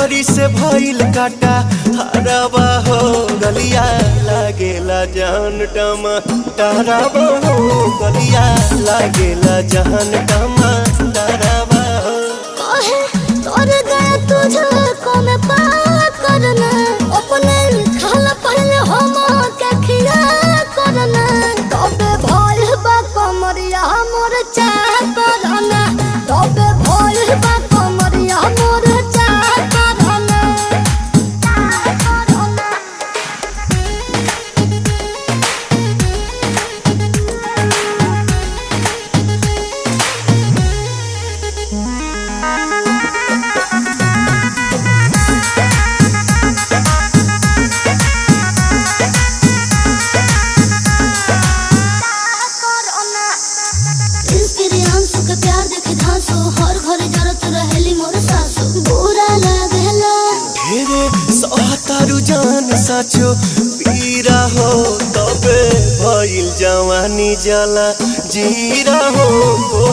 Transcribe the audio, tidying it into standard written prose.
नमरी से भइल काटा हराबा हो गलिया लागेला जान टमाटराबा हो गलिया लागेला जान टमाटराबा हो। कहे तोर गए तुझको मैं पार करना अपने खाला पहले हम के खिया करना तबे भइल बा कमरिया मोर चाह करना तबे भइल बा कमरिया मोर चाह करना के प्यार देखे धांसो हर घर जरत रहेली मोर सासो बुरा लागेला ढेरे सहतारू जान साचो पीरा हो तबे भइल जवानी जला जीरा हो।